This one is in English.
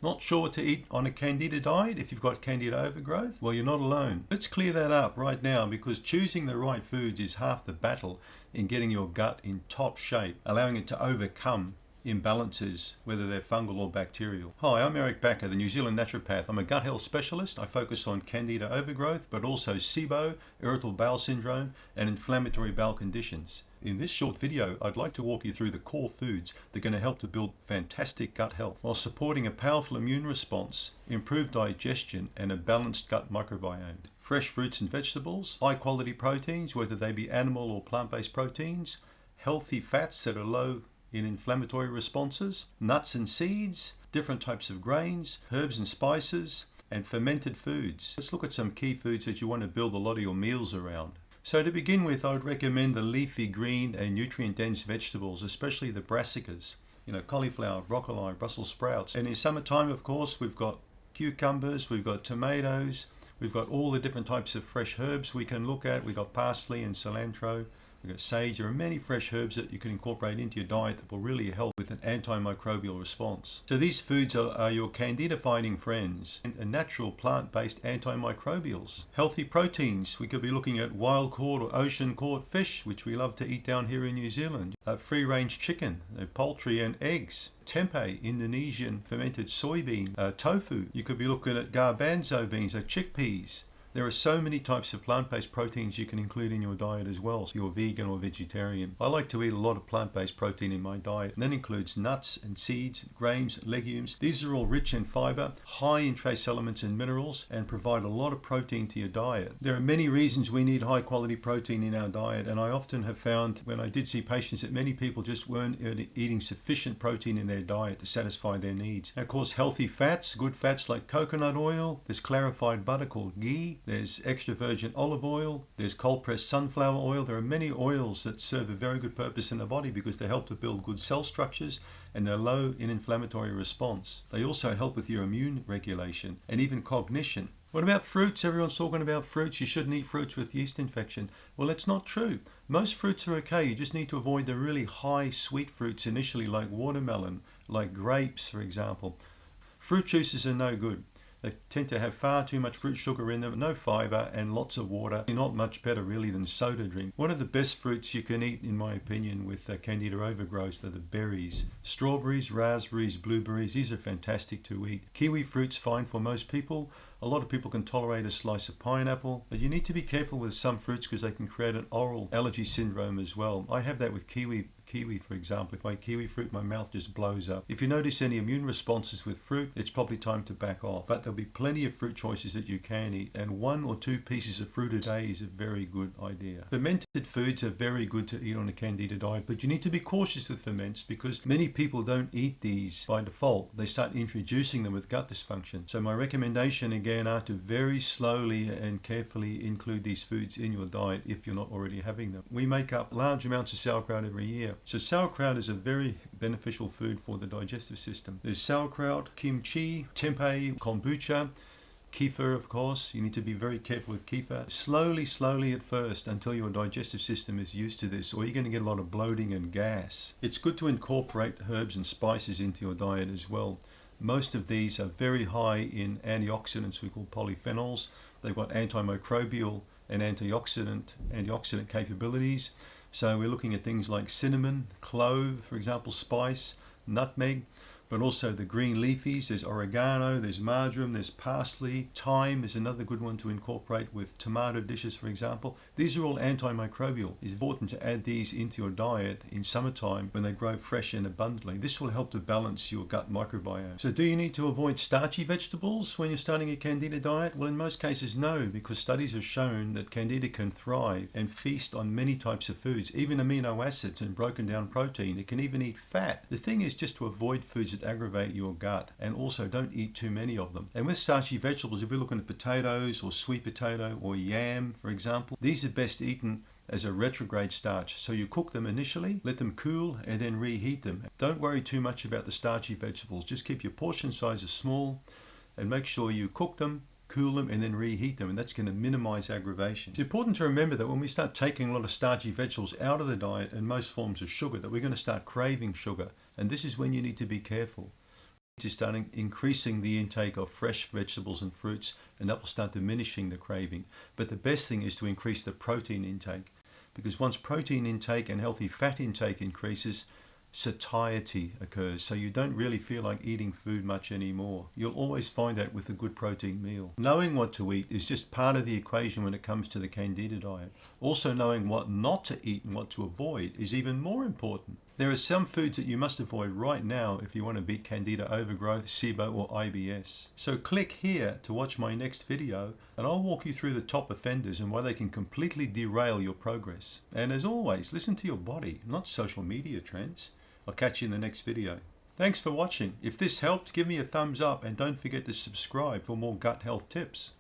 Not sure what to eat on a Candida diet if you've got Candida overgrowth? Well, you're not alone. Let's clear that up right now, because choosing the right foods is half the battle in getting your gut in top shape, allowing it to overcome imbalances, whether they're fungal or bacterial. Hi, I'm Eric Bakker, the New Zealand Naturopath. I'm a gut health specialist. I focus on Candida overgrowth, but also SIBO, irritable bowel syndrome, and inflammatory bowel conditions. In this short video, I'd like to walk you through the core foods that are going to help to build fantastic gut health while supporting a powerful immune response, improved digestion, and a balanced gut microbiome. Fresh fruits and vegetables, high quality proteins, whether they be animal or plant-based proteins, healthy fats that are low in inflammatory responses, nuts and seeds, different types of grains, herbs and spices, and fermented foods. Let's look at some key foods that you want to build a lot of your meals around. So to begin with, I would recommend the leafy green and nutrient-dense vegetables, especially the brassicas. Cauliflower, broccoli, Brussels sprouts. And in summertime, of course, we've got cucumbers, we've got tomatoes, we've got all the different types of fresh herbs we can look at. We've got parsley and cilantro. We've got sage. There are many fresh herbs that you can incorporate into your diet that will really help with an antimicrobial response. So these foods are your candida-fighting friends and natural plant-based antimicrobials. Healthy proteins. We could be looking at wild-caught or ocean-caught fish, which we love to eat down here in New Zealand. Free-range chicken, poultry and eggs. Tempeh, Indonesian fermented soybean, tofu. You could be looking at garbanzo beans or chickpeas. There are so many types of plant-based proteins you can include in your diet as well, so you're vegan or vegetarian. I like to eat a lot of plant-based protein in my diet, and that includes nuts and seeds, grains, legumes. These are all rich in fiber, high in trace elements and minerals, and provide a lot of protein to your diet. There are many reasons we need high-quality protein in our diet, and I often have found when I did see patients that many people just weren't eating sufficient protein in their diet to satisfy their needs. And of course, healthy fats, good fats like coconut oil, there's clarified butter called ghee, there's extra virgin olive oil, there's cold pressed sunflower oil. There are many oils that serve a very good purpose in the body because they help to build good cell structures and they're low in inflammatory response. They also help with your immune regulation and even cognition. What about fruits? Everyone's talking about fruits. You shouldn't eat fruits with yeast infection. Well, that's not true. Most fruits are okay. You just need to avoid the really high sweet fruits initially, like watermelon, like grapes, for example. Fruit juices are no good. They tend to have far too much fruit sugar in them, no fiber, and lots of water. They're not much better really than soda drink. One of the best fruits you can eat, in my opinion, with Candida overgrowth are the berries. Strawberries, raspberries, blueberries, these are fantastic to eat. Kiwi fruit's fine for most people. A lot of people can tolerate a slice of pineapple, but you need to be careful with some fruits because they can create an oral allergy syndrome as well. I have that with kiwi, for example. If I eat kiwi fruit, my mouth just blows up. If you notice any immune responses with fruit, it's probably time to back off. But there'll be plenty of fruit choices that you can eat, and 1 or 2 pieces of fruit a day is a very good idea. Fermented foods are very good to eat on a Candida diet, but you need to be cautious with ferments because many people don't eat these by default. They start introducing them with gut dysfunction. So my recommendation again are to very slowly and carefully include these foods in your diet if you're not already having them. We make up large amounts of sauerkraut every year. So sauerkraut is a very beneficial food for the digestive system. There's sauerkraut, kimchi, tempeh, kombucha, kefir, of course. You need to be very careful with kefir. Slowly at first until your digestive system is used to this, or you're going to get a lot of bloating and gas. It's good to incorporate herbs and spices into your diet as well. Most of these are very high in antioxidants we call polyphenols. They've got antimicrobial and antioxidant capabilities. So we're looking at things like cinnamon, clove, for example, spice, nutmeg, but also the green leafies. There's oregano, there's marjoram, there's parsley. Thyme is another good one to incorporate with tomato dishes, for example. These are all antimicrobial. It's important to add these into your diet in summertime when they grow fresh and abundantly. This will help to balance your gut microbiome. So do you need to avoid starchy vegetables when you're starting a Candida diet? Well, in most cases, no, because studies have shown that Candida can thrive and feast on many types of foods, even amino acids and broken down protein. It can even eat fat. The thing is just to avoid foods that aggravate your gut, and also don't eat too many of them. And with starchy vegetables, if you're looking at potatoes or sweet potato or yam, for example, these are best eaten as a retrograde starch. So you cook them initially, let them cool, and then reheat them. Don't worry too much about the starchy vegetables. Just keep your portion sizes small and make sure you cook them, cool them, and then reheat them, and that's going to minimize aggravation. It's important to remember that when we start taking a lot of starchy vegetables out of the diet and most forms of sugar, that we're going to start craving sugar, and this is when you need to be careful. Just starting increasing the intake of fresh vegetables and fruits, and that will start diminishing the craving. But the best thing is to increase the protein intake, because once protein intake and healthy fat intake increases, satiety occurs, so you don't really feel like eating food much anymore. You'll always find that with a good protein meal. Knowing what to eat is just part of the equation when it comes to the Candida diet. Also knowing what not to eat and what to avoid is even more important. There are some foods that you must avoid right now if you want to beat Candida overgrowth, SIBO or IBS. So click here to watch my next video, and I'll walk you through the top offenders and why they can completely derail your progress. And as always, listen to your body, not social media trends. I'll catch you in the next video. Thanks for watching. If this helped, give me a thumbs up and don't forget to subscribe for more gut health tips.